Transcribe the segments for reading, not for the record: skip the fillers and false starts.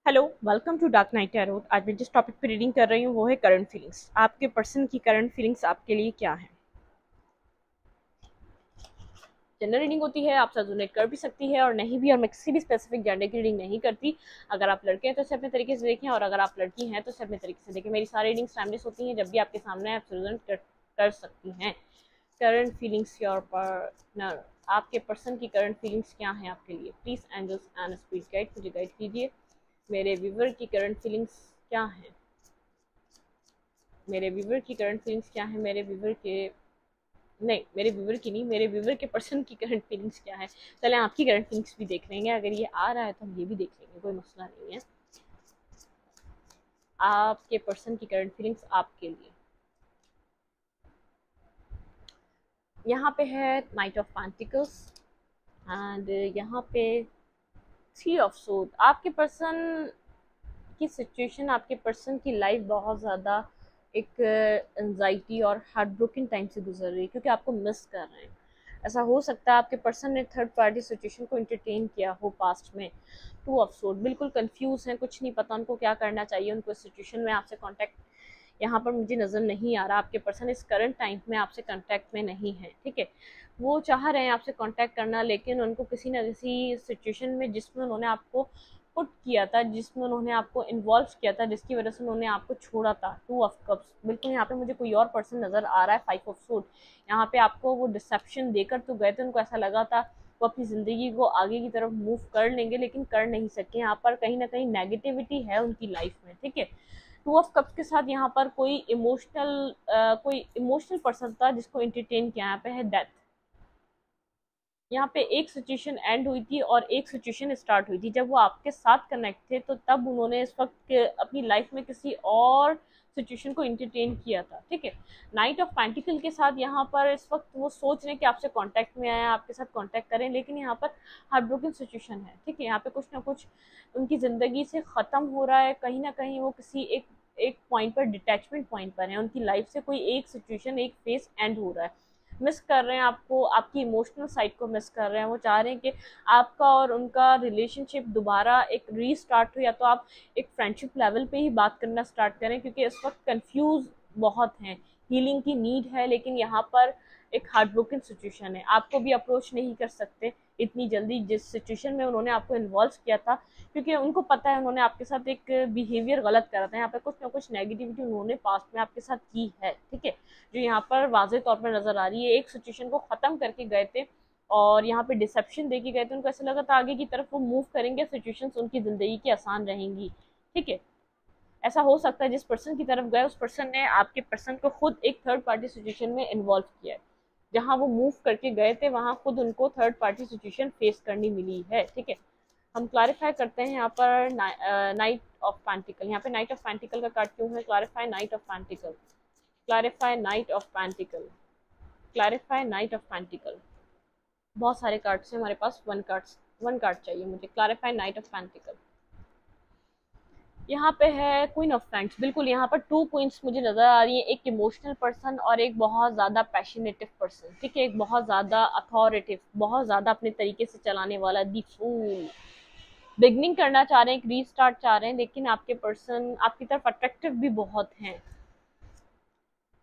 Hello, welcome to Dark Night Tarot. आज मैं जिस टॉपिक पे रीडिंग कर रही हूँ वो है करंट फीलिंग्स। आपके पर्सन की करंट फीलिंग्स आपके लिए क्या है। जनरल रीडिंग होती है, आप रेजोनेट कर भी सकती है और नहीं भी, और मैं किसी भी स्पेसिफिक जेंडर की रीडिंग नहीं करती। अगर आप लड़के हैं तो इसे अपने तरीके से देखें, और अगर आप लड़की हैं तो इसे अपने तरीके से देखें। मेरी सारी रीडिंग्स टाइमलेस होती हैं, जब भी आपके सामने आप रेजोनेट कर सकती हैं। करंट फीलिंग्स योर पार्टनर, आपके पर्सन की करंट फीलिंग्स क्या हैं आपके लिए। Please angels and spirit guide मुझे गाइड कीजिए। मेरे व्यूवर की करंट फीलिंग्स क्या है। मेरे व्यूवर की करंट फीलिंग्स क्या है। मेरे व्यूवर के नहीं, मेरे व्यूवर की नहीं, मेरे व्यूवर के पर्सन की करंट फीलिंग्स क्या है। चले आपकी करंट फीलिंग्स भी देख लेंगे, अगर ये आ रहा है तो हम ये भी देख लेंगे, कोई मसला नहीं है। आपके पर्सन की करंट फीलिंग्स आपके लिए। यहाँ पे है नाइट ऑफ पेंटिकल्स एंड यहाँ पे थ्री ऑफ सोर्ड। आपके पर्सन की सिचुएशन, आपके पर्सन की लाइफ बहुत ज़्यादा एक एंजाइटी और हार्ट ब्रोकन टाइम से गुजर रही है, क्योंकि आपको मिस कर रहे हैं। ऐसा हो सकता है आपके पर्सन ने थर्ड पार्टी सिचुएशन को इंटरटेन किया हो पास्ट में। टू ऑफ सोर्ड, बिल्कुल कंफ्यूज हैं, कुछ नहीं पता उनको क्या करना चाहिए। उनको इस सिचुएशन में आपसे कांटेक्ट यहाँ पर मुझे नज़र नहीं आ रहा। आपके पर्सन इस करंट टाइम में आपसे कांटेक्ट में नहीं है, ठीक है। वो चाह रहे हैं आपसे कांटेक्ट करना, लेकिन उनको किसी न किसी सिचुएशन में जिसमें उन्होंने आपको पुट किया था, जिसमें उन्होंने आपको इन्वॉल्व किया था, जिसकी वजह से उन्होंने आपको छोड़ा था। टू ऑफ कप्स, बिल्कुल यहाँ पे मुझे कोई और पर्सन नजर आ रहा है। फाइव ऑफ सोर्ड, यहाँ पे आपको वो डिसेप्शन देकर तो गए थे, उनको ऐसा लगा था वो अपनी ज़िंदगी को आगे की तरफ मूव कर लेंगे, लेकिन कर नहीं सके। यहाँ पर कहीं ना कहीं नेगेटिविटी है उनकी लाइफ में, ठीक है। टू ऑफ कप्स के साथ यहाँ पर कोई इमोशनल पर्सन था जिसको एंटरटेन किया। यहाँ पे है डेथ। यहाँ पे एक सिचुएशन एंड हुई थी और एक सिचुएशन स्टार्ट हुई थी। जब वो आपके साथ कनेक्ट थे तो तब उन्होंने इस वक्त अपनी लाइफ में किसी और सिचुएशन को इंटरटेन किया था, ठीक है। नाइट ऑफ पेंटिकल के साथ यहाँ पर इस वक्त वो सोच रहे हैं कि आपसे कांटेक्ट में आए, आपके साथ कांटेक्ट करें, लेकिन यहाँ पर हार्ट ब्रोकन सिचुएशन है, ठीक है। यहाँ पे कुछ ना कुछ उनकी ज़िंदगी से ख़त्म हो रहा है। कहीं ना कहीं वो किसी एक एक पॉइंट पर, डिटैचमेंट पॉइंट पर है। उनकी लाइफ से कोई एक सिचुएशन, एक फेस एंड हो रहा है। मिस कर रहे हैं आपको, आपकी इमोशनल साइड को मिस कर रहे हैं। वो चाह रहे हैं कि आपका और उनका रिलेशनशिप दोबारा एक रीस्टार्ट हो, या तो आप एक फ्रेंडशिप लेवल पे ही बात करना स्टार्ट करें, क्योंकि इस वक्त कंफ्यूज बहुत हैं। हीलिंग की नीड है, लेकिन यहाँ पर एक हार्ट ब्रोकन सिचुएशन है। आपको भी अप्रोच नहीं कर सकते इतनी जल्दी जिस सिचुएशन में उन्होंने आपको इन्वॉल्व किया था, क्योंकि उनको पता है उन्होंने आपके साथ एक बिहेवियर गलत करा था। यहाँ पे कुछ ना कुछ नेगेटिविटी उन्होंने पास्ट में आपके साथ की है, ठीक है, जो यहाँ पर वाज़ेह तौर पर नजर आ रही है। एक सिचुएशन को ख़त्म करके गए थे और यहाँ पे डिसेप्शन दे के गए थे। उनको ऐसा लगा था आगे की तरफ वो मूव करेंगे, सिचुएशंस उनकी ज़िंदगी की आसान रहेंगी, ठीक है। ऐसा हो सकता है जिस पर्सन की तरफ गए उस पर्सन ने आपके पर्सन को खुद एक थर्ड पार्टी सिचुएशन में इन्वॉल्व किया है। जहाँ वो मूव करके गए थे वहाँ खुद उनको थर्ड पार्टी सिचुएशन फेस करनी मिली है, ठीक है। हम क्लैरिफाई करते हैं यहाँ पर नाइट ऑफ पेंटिकल। यहाँ पे नाइट ऑफ पेंटिकल का कार्ड क्यों है। Clarify knight of pentacle, clarify knight of pentacle, clarify knight of pentacle. बहुत सारे कार्ड्स हैं हमारे पास, वन कार्ड चाहिए मुझे। Clarify knight of pentacle. यहाँ पे है क्वीन ऑफ फैंक्स। बिल्कुल यहाँ पर टू क्वींस मुझे नजर आ रही है, एक इमोशनल पर्सन और एक बहुत ज्यादा पैशनेटिव पर्सन, ठीक है। एक बहुत ज्यादा अथॉरिटिव, बहुत ज्यादा अपने तरीके से चलाने वाला, दी फूल। बिगनिंग करना चाह रहे हैं, एक रीस्टार्ट चाह रहे हैं, लेकिन आपके पर्सन आपकी तरफ अट्रैक्टिव भी बहुत हैं।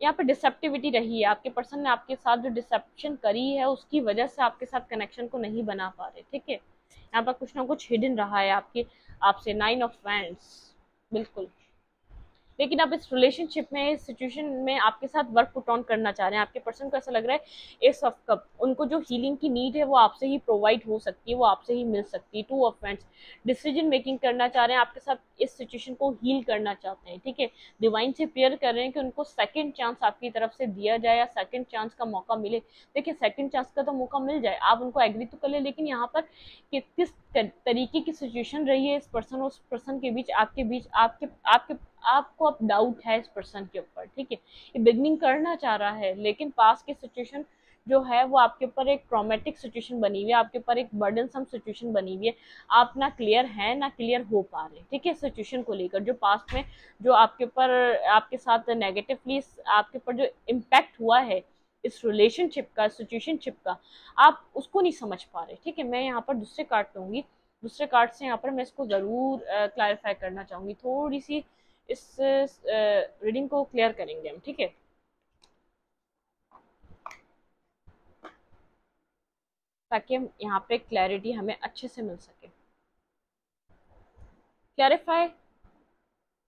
यहाँ पे डिसेप्टिविटी रही है, आपके पर्सन ने आपके साथ जो डिसेप्शन करी है उसकी वजह से आपके साथ कनेक्शन को नहीं बना पा रहे, ठीक है। यहाँ पर कुछ ना कुछ हिडन रहा है आपके आपसे। नाइन ऑफ वैंड्स, बिल्कुल। लेकिन आप इस रिलेशनशिप में, इस सिचुएशन में आपके साथ वर्क पुट ऑन करना चाह रहे हैं। आपके पर्सन को ऐसा लग रहा है एस ऑफ कप, उनको जो हीलिंग की नीड है वो आपसे ही प्रोवाइड हो सकती है, वो आपसे ही मिल सकती है। Two of friends, decision making करना चाह रहे हैं, आपके साथ इस सिचुएशन को हील करना चाहते हैं, ठीक है। डिवाइन से प्रेयर कर रहे हैं कि उनको सेकंड चांस आपकी तरफ से दिया जाए, या सेकंड चांस का मौका मिले। देखिए, सेकंड चांस का तो मौका मिल जाए, आप उनको एग्री तो कर ले, लेकिन यहाँ पर किस तरीके की सिचुएशन रही है इस पर्सन और उस पर्सन के बीच, आपके बीच, आपके आपके आपको अब डाउट है इस पर्सन के ऊपर, ठीक है। ये बिगनिंग करना चाह रहा है, लेकिन पास की सिचुएशन जो है वो आपके ऊपर एक ट्रॉमेटिक सिचुएशन बनी हुई है, आपके ऊपर एक बर्डनसम सिचुएशन बनी हुई है। आप ना क्लियर हैं ना क्लियर हो पा रहे, ठीक है। सिचुएशन को लेकर जो पास्ट में जो आपके ऊपर, आपके साथ नेगेटिवली आपके ऊपर जो इम्पैक्ट हुआ है इस रिलेशनशिप का, सिचुएशनशिप का, आप उसको नहीं समझ पा रहे, ठीक है। मैं यहाँ पर दूसरे कार्ड लूंगी। दूसरे कार्ड से यहाँ पर मैं इसको ज़रूर क्लैरिफाई करना चाहूँगी, थोड़ी सी इस रीडिंग को क्लियर करेंगे हम, ठीक है। ताकि हम यहाँ पे क्लैरिटी हमें अच्छे से मिल सके। Clarify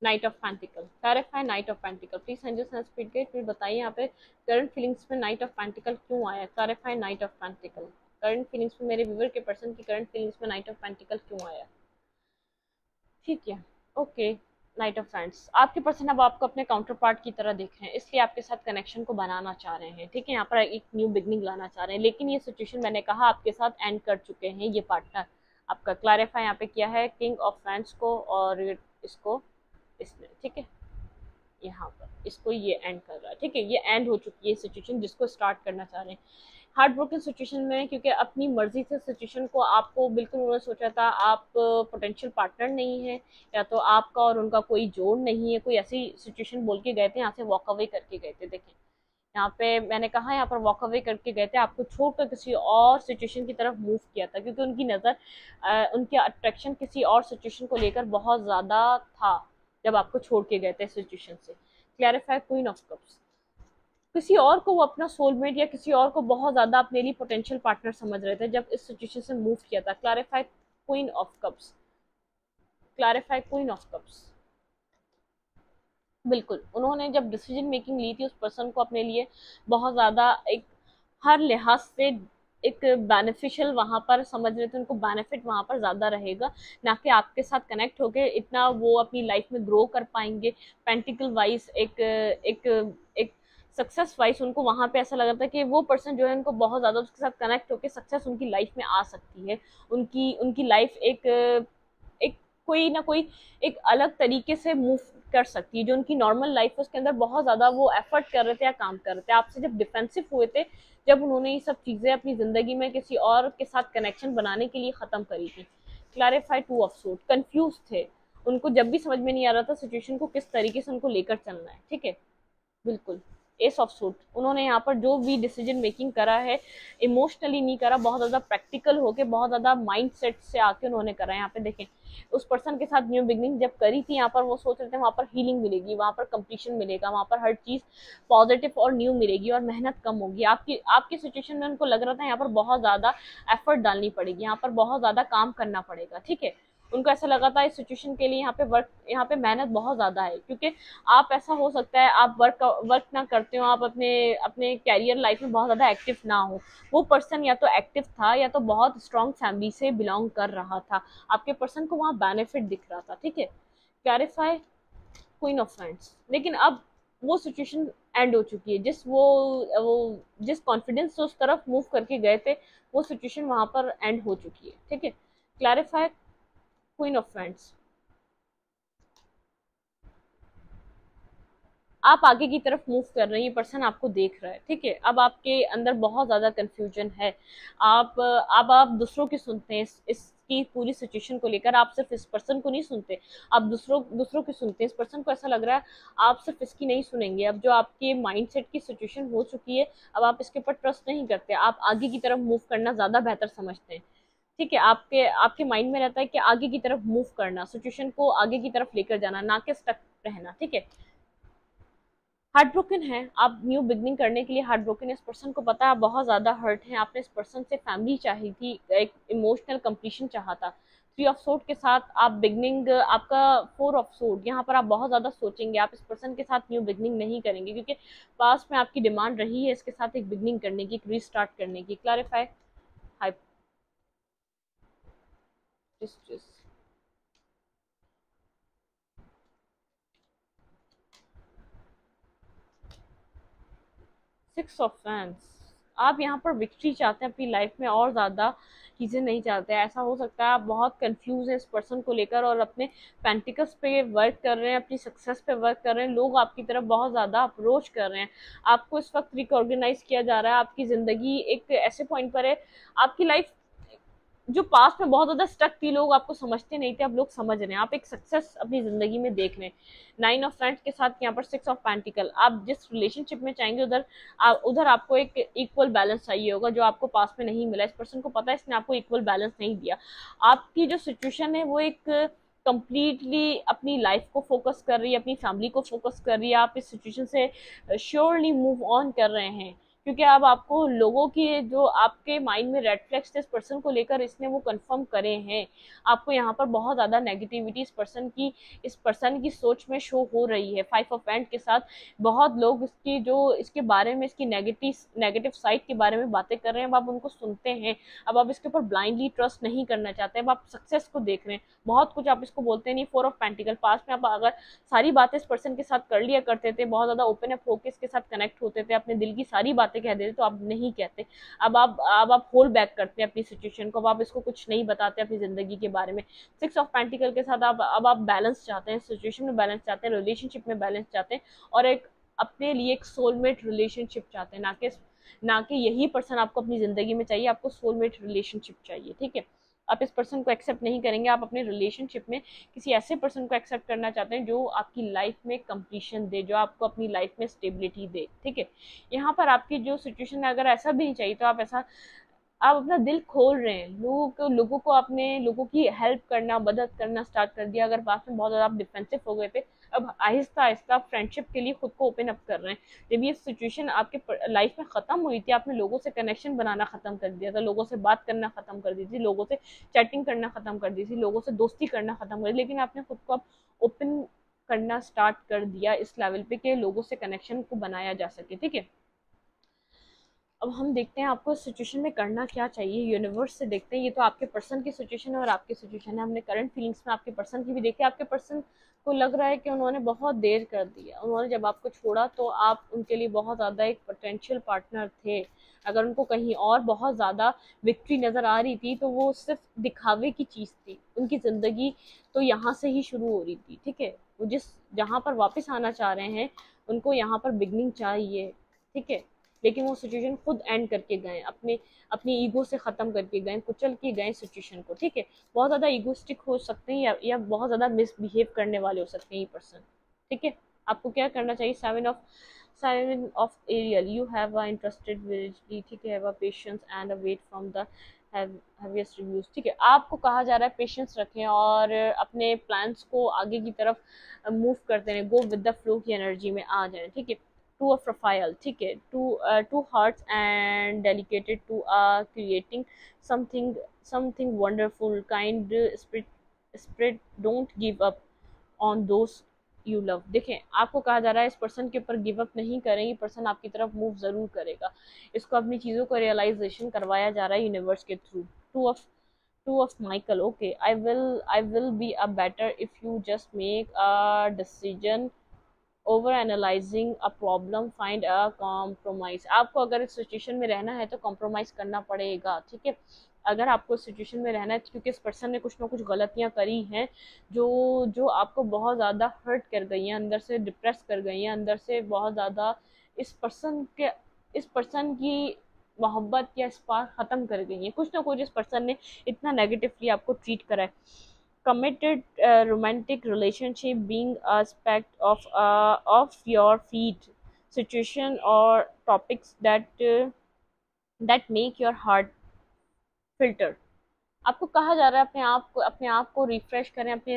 knight of pentacle, clarify knight of pentacle, please angels speed के फिर बताइए यहाँ पे करंट फीलिंग्स में नाइट ऑफ पेंटिकल क्यों आया। Clarify knight of pentacle, current feelings में मेरे व्यूअर के पर्सन की करंट फीलिंग्स में नाइट ऑफ पेंटिकल क्यों आया। ठीक है, ओके। नाइट ऑफ फ्रेंड्स, आपके पर्सन अब आपको अपने काउंटर पार्ट की तरह देख रहे हैं, इसलिए आपके साथ कनेक्शन को बनाना चाह रहे हैं, ठीक है। यहाँ पर एक न्यू बिगनिंग लाना चाह रहे हैं, लेकिन ये सिचुएशन मैंने कहा आपके साथ एंड कर चुके हैं ये पार्टनर आपका। क्लैरिफाई यहाँ पे किया है किंग ऑफ फ्रेंड्स को और इसको इसने, ठीक है। यहाँ पर इसको ये एंड कर रहा है, ठीक है। ये एंड हो चुकी है सिचुएशन जिसको स्टार्ट करना चाह रहे हैं। हार्ट ब्रोकन सिचुएशन में, क्योंकि अपनी मर्जी से सिचुएशन को आपको बिल्कुल उन्होंने सोचा था आप पोटेंशियल पार्टनर नहीं है, या तो आपका और उनका कोई जोड़ नहीं है, कोई ऐसी सिचुएशन बोल के गए थे, यहाँ से वॉक अवे करके गए थे। देखें यहाँ पे मैंने कहा यहाँ पर वॉक अवे करके गए थे, आपको छोड़कर किसी और सिचुएशन की तरफ मूव किया था, क्योंकि उनकी नज़र उनकी अट्रैक्शन किसी और सिचुएशन को लेकर बहुत ज़्यादा था जब आपको छोड़ के गए थे सिचुएशन से। क्लैरिफाई क्वीन ऑफ कप्स, किसी और को वो अपना सोलमेट या किसी और को बहुत ज्यादा अपने लिए पोटेंशियल पार्टनर समझ रहे थे जब इस सिचुएशन से मूव किया था। Clarify queen of cups, clarify queen of cups, बिल्कुल उन्होंने जब डिसीजन मेकिंग ली थी उस पर्सन को अपने लिए बहुत ज्यादा एक हर लिहाज से एक बेनिफिशियल वहां पर समझ रहे थे, उनको बेनिफिट वहां पर ज्यादा रहेगा, ना कि आपके साथ कनेक्ट होके इतना वो अपनी लाइफ में ग्रो कर पाएंगे। पेंटिकल वाइज एक एक एक सक्सेस वाइज उनको वहां पे ऐसा लगा था कि वो पर्सन जो है उनको बहुत ज्यादा उसके साथ कनेक्ट होके सक्सेस उनकी लाइफ में आ सकती है। उनकी उनकी लाइफ एक एक कोई ना कोई एक अलग तरीके से मूव कर सकती है। जो उनकी नॉर्मल लाइफ है उसके अंदर बहुत ज्यादा वो एफर्ट कर रहे थे या काम कर रहे थे, आपसे जब डिफेंसिव हुए थे, जब उन्होंने ये सब चीजें अपनी जिंदगी में किसी और के साथ कनेक्शन बनाने के लिए खत्म करी थी। Clarify two of suit, confuse थे, उनको जब भी समझ में नहीं आ रहा था सिचुएशन को किस तरीके से उनको लेकर चलना है, ठीक है। बिल्कुल एस ऑफ सूट, उन्होंने यहाँ पर जो भी डिसीजन मेकिंग करा है इमोशनली नहीं करा, बहुत ज्यादा प्रैक्टिकल होके बहुत ज्यादा माइंड सेट से आके उन्होंने करा है। यहाँ पे देखें उस पर्सन के साथ न्यू बिगनिंग जब करी थी, यहाँ पर वो सोच रहे थे वहां पर हीलिंग मिलेगी, वहां पर कंप्लीशन मिलेगा, वहां पर हर चीज पॉजिटिव और न्यू मिलेगी और मेहनत कम होगी। आपकी आपकी सिचुएशन में उनको लग रहा था यहाँ पर बहुत ज्यादा एफर्ट डालनी पड़ेगी, यहाँ पर बहुत ज्यादा काम करना पड़ेगा, ठीक है। उनको ऐसा लगा था इस सिचुएशन के लिए यहाँ पे मेहनत बहुत ज्यादा है, क्योंकि आप ऐसा हो सकता है आप वर्क ना करते हो, आप अपने अपने कैरियर लाइफ में बहुत ज्यादा एक्टिव ना हो। वो पर्सन या तो एक्टिव था या तो बहुत स्ट्रॉन्ग फैमिली से बिलोंग कर रहा था, आपके पर्सन को वहाँ बेनिफिट दिख रहा था, ठीक है। क्लैरिफाई क्वीन ऑफ फ्रेंड्स, लेकिन अब वो सिचुएशन एंड हो चुकी है, वो जिस कॉन्फिडेंस से उस तरफ मूव करके गए थे वो सिचुएशन वहां पर एंड हो चुकी है, ठीक है। क्लैरिफाई क्वीन ऑफ फ्रेंड्स, आप आगे की तरफ मूव कर रहे हैं, ये पर्सन आपको देख रहा है, ठीक है। अब आपके अंदर बहुत ज्यादा कंफ्यूजन है, आप अब आप दूसरों की सुनते हैं, इसकी पूरी सिचुएशन को लेकर आप सिर्फ इस पर्सन को नहीं सुनते, आप दूसरों की सुनते हैं। इस पर्सन को ऐसा लग रहा है आप सिर्फ इसकी नहीं सुनेंगे, अब जो आपके माइंडसेट की सिचुएशन हो चुकी है अब आप इसके ऊपर ट्रस्ट नहीं करते, आप आगे की तरफ मूव करना ज्यादा बेहतर समझते हैं, ठीक है। आपके आपके माइंड में रहता है कि आगे की तरफ मूव करना, सिचुएशन को आगे की तरफ लेकर जाना, ना कि स्टक रहना, ठीक है। हार्ट ब्रोकन है, आप न्यू बिगनिंग करने के लिए हार्ट ब्रोकन है, इस पर्सन को पता है आप बहुत ज्यादा हर्ट हैं, आपने इस पर्सन से फैमिली चाही थी, एक इमोशनल कंप्लीशन चाहा था। थ्री ऑफ सोर्ड के साथ आप बिगनिंग, आपका फोर ऑफ सोर्ड, यहाँ पर आप बहुत ज्यादा सोचेंगे, आप इस पर्सन के साथ न्यू बिगनिंग नहीं करेंगे, क्योंकि पास्ट में आपकी डिमांड रही है इसके साथ एक बिगनिंग करने की, एक रीस्टार्ट करने की। क्लैरिफाई हाइप 6 ऑफ फैंस, आप यहाँ पर विक्ट्री चाहते हैं अपनी लाइफ में और ज़्यादा चीज़ें नहीं चाहते हैं। ऐसा हो सकता है आप बहुत कंफ्यूज हैं इस पर्सन को लेकर और अपने पेंटिकल्स पे वर्क कर रहे हैं, अपनी सक्सेस पे वर्क कर रहे हैं, लोग आपकी तरफ बहुत ज़्यादा अप्रोच कर रहे हैं, आपको इस वक्त रिकॉर्गनाइज किया जा रहा है, आपकी ज़िंदगी एक ऐसे पॉइंट पर है, आपकी लाइफ जो पास्ट में बहुत ज्यादा स्टक थी, लोग आपको समझते नहीं थे, अब लोग समझ रहे हैं, आप एक सक्सेस अपनी जिंदगी में देख रहे हैं। 9 ऑफ फ्रेंड्स के साथ यहाँ पर 6 ऑफ पेंटिकल, आप जिस रिलेशनशिप में चाहेंगे उधर उधर आपको एक इक्वल बैलेंस चाहिए होगा, जो आपको पास्ट में नहीं मिला। इस पर्सन को पता है इसने आपको इक्वल बैलेंस नहीं दिया। आपकी जो सिचुएशन है वो एक कंप्लीटली अपनी लाइफ को फोकस कर रही है, अपनी फैमिली को फोकस कर रही है, आप इस सिचुएशन से श्योरली मूव ऑन कर रहे हैं, क्योंकि अब आपको लोगों की जो आपके माइंड में रेड फ्लैग्स थे इस पर्सन को लेकर, इसने वो कंफर्म करे हैं। आपको यहाँ पर बहुत ज़्यादा नेगेटिविटी इस पर्सन की सोच में शो हो रही है। 5 ऑफ एंड के साथ बहुत लोग इसकी जो इसके बारे में, इसकी नेगेटिव साइड के बारे में बातें कर रहे हैं, अब आप उनको सुनते हैं, अब आप इसके ऊपर ब्लाइंडली ट्रस्ट नहीं करना चाहते, अब आप सक्सेस को देख रहे हैं, बहुत कुछ आप इसको बोलते नहीं। 4 ऑफ पेंटिकल, पास में आप अगर सारी बातें इस पर्सन के साथ कर लिया करते थे, बहुत ज्यादा ओपन अप होकर इसके साथ कनेक्ट होते थे, अपने दिल की सारी बातें कह देते, तो आप नहीं कहते। अब आप होल्ड बैक करते हैं अपनी सिचुएशन को, अब आप इसको कुछ नहीं बताते अपनी जिंदगी के बारे में। 6 ऑफ पेंटिकल के साथ आप बैलेंस चाहते हैं, सिचुएशन में बैलेंस चाहते हैं, रिलेशनशिप में बैलेंस चाहते हैं, और एक अपने लिए एक सोलमेट रिलेशनशिप चाहते हैं, ना कि यही पर्सन आपको अपनी जिंदगी में चाहिए, आपको सोलमेट रिलेशनशिप चाहिए। ठीक है, आप इस पर्सन को एक्सेप्ट नहीं करेंगे, आप अपने रिलेशनशिप में किसी ऐसे पर्सन को एक्सेप्ट करना चाहते हैं जो आपकी लाइफ में कंप्लीशन दे, जो आपको अपनी लाइफ में स्टेबिलिटी दे। ठीक है, यहाँ पर आपकी जो सिचुएशन है, अगर ऐसा भी नहीं चाहिए तो आप अपना दिल खोल रहे हैं, लोगों को आपने लोगों की हेल्प करना, मदद करना स्टार्ट कर दिया। अगर पास में बहुत ज़्यादा आप डिफेंसिव हो गए थे, अब आहिस्ता आहिस्ता फ्रेंडशिप के लिए खुद को ओपन अप कर रहे हैं। जब ये सिचुएशन आपके लाइफ में ख़त्म हुई थी, आपने लोगों से कनेक्शन बनाना ख़त्म कर दिया था, लोगों से बात करना ख़त्म कर दी थी, लोगों से चैटिंग करना ख़त्म कर दी थी, लोगों से दोस्ती करना ख़त्म कर दी, लेकिन आपने खुद को अब ओपन करना स्टार्ट कर दिया इस लेवल पे कि लोगों से कनेक्शन को बनाया जा सके। ठीक है, अब हम देखते हैं आपको इस सिचुएशन में करना क्या चाहिए, यूनिवर्स से देखते हैं। ये तो आपके पर्सन की सिचुएशन है और आपकी सिचुएशन है, हमने करंट फीलिंग्स में आपके पर्सन की भी देखी। आपके पर्सन को लग रहा है कि उन्होंने बहुत देर कर दिया, उन्होंने जब आपको छोड़ा तो आप उनके लिए बहुत ज़्यादा एक पोटेंशियल पार्टनर थे। अगर उनको कहीं और बहुत ज़्यादा विक्ट्री नज़र आ रही थी तो वो सिर्फ दिखावे की चीज़ थी, उनकी ज़िंदगी तो यहाँ से ही शुरू हो रही थी। ठीक है, वो जहाँ पर वापस आना चाह रहे हैं उनको यहाँ पर बिगनिंग चाहिए। ठीक है, लेकिन वो सिचुएशन खुद एंड करके गए, अपनी ईगो से ख़त्म करके गए, कुचल के गए सिचुएशन को। ठीक है, बहुत ज़्यादा ईगोस्टिक हो सकते हैं या बहुत ज़्यादा मिसबिहेव करने वाले हो सकते हैं ये पर्सन। ठीक है, आपको क्या करना चाहिए? 7 of aerial, you have a interested visually. ठीक है, have a patience and a wait from the heaviest reviews. ठीक है, आपको कहा जा रहा है पेशेंस रखें और अपने प्लान्स को आगे की तरफ मूव करते रहें, गो विद द फ्लो की एनर्जी में आ जाए। ठीक है, 2 ऑफ प्रोफाइल, ठीक है, two hearts and dedicated to creating something something wonderful, kind spirit, don't give up on those you love. देखें, आपको कहा जा रहा है इस पर्सन के ऊपर गिव अप नहीं करें, ये पर्सन आपकी तरफ मूव जरूर करेगा, इसको अपनी चीज़ों को रियलाइजेशन करवाया जा रहा है यूनिवर्स के through. Two of Michael, okay, I will be a better if you just make a decision over analysing a problem, find a compromise. आपको अगर इस सिचुएशन में रहना है तो कॉम्प्रोमाइज करना पड़ेगा। ठीक है, अगर आपको इस सिचुएशन में रहना है, क्योंकि इस पर्सन ने कुछ ना कुछ गलतियां करी हैं जो जो आपको बहुत ज़्यादा हर्ट कर गई हैं, अंदर से डिप्रेस कर गई हैं, अंदर से बहुत ज़्यादा इस पर्सन की मोहब्बत या स्पार्क ख़त्म कर गई है। कुछ ना कुछ इस पर्सन ने इतना नेगेटिवली आपको ट्रीट करा है। Committed romantic relationship being aspect of your feet, situation or topics that make your heart filter। आपको कहा जा रहा है अपने आप को रिफ्रेश करें, अपने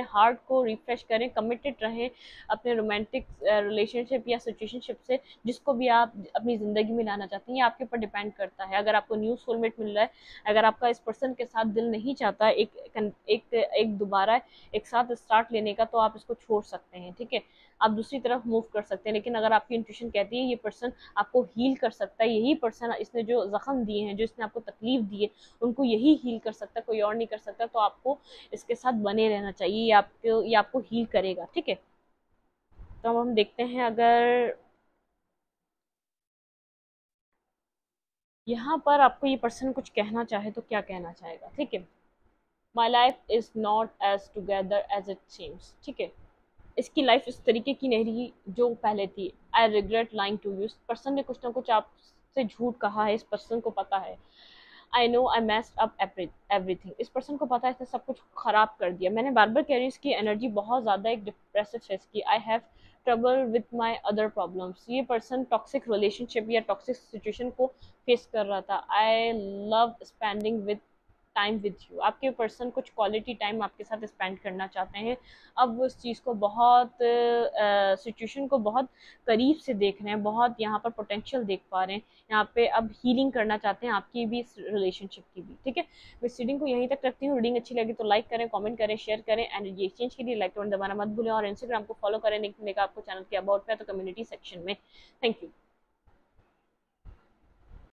हार्ट को रिफ्रेश करें, कमिटेड रहें अपने रोमांटिक रिलेशनशिप या सिचुएशनशिप से, जिसको भी आप अपनी ज़िंदगी में लाना चाहते हैं। ये आपके ऊपर डिपेंड करता है। अगर आपको न्यू सोलमेट मिल रहा है, अगर आपका इस पर्सन के साथ दिल नहीं चाहता एक दोबारा एक साथ स्टार्ट लेने का, तो आप इसको छोड़ सकते हैं। ठीक है, आप दूसरी तरफ मूव कर सकते हैं। लेकिन अगर आपकी इंट्यूशन कहती है ये पर्सन आपको हील कर सकता है, यही पर्सन, इसने जो जख्म दिए हैं, जो इसने आपको तकलीफ दी है, उनको यही हील कर सकता है, कोई और नहीं कर सकता, तो आपको इसके साथ बने रहना चाहिए, ये आपको हील करेगा। ठीक है, तो अब हम देखते हैं अगर यहाँ पर आपको ये पर्सन कुछ कहना चाहे तो क्या कहना चाहेगा। ठीक है, my life is not as together as it seems. ठीक है, इसकी लाइफ इस तरीके की नहीं रही जो पहले थी। I regret lying to you, person ने कुछ ना कुछ आपसे झूठ कहा है, इस पर्सन को पता है। I know I messed up everything. इस पर्सन को पता है इसने सब कुछ खराब कर दिया। मैंने बार बार कह रही हूँ इसकी एनर्जी बहुत ज़्यादा एक डिप्रेसिव है इसकी। I have trouble with my other problems. ये पर्सन टॉक्सिक रिलेशनशिप या टॉक्सिक सिचुएशन को फेस कर रहा था। I love spending with time with you. आपके पर्सन कुछ क्वालिटी टाइम आपके साथ स्पेंड करना चाहते हैं। अब वो इस चीज़ को बहुत सिचुएशन को बहुत करीब से देख रहे हैं, बहुत यहाँ पर पोटेंशियल देख पा रहे हैं। यहाँ पे अब हीलिंग करना चाहते हैं आपकी भी, इस रिलेशनशिप की भी। ठीक है, मैं इस रीडिंग को यहीं तक रखती हूँ। रीडिंग अच्छी लगी तो लाइक करें, कमेंट करें, शेयर करें एंड ये एक्सचेंज के लिए लाइक बटन दबाना मत भूलें। और इंस्टाग्राम को फॉलो करें, लिंक मिलेगा आपको चैनल के अबाउट पे तो कम्युनिटी सेक्शन में। Thank you.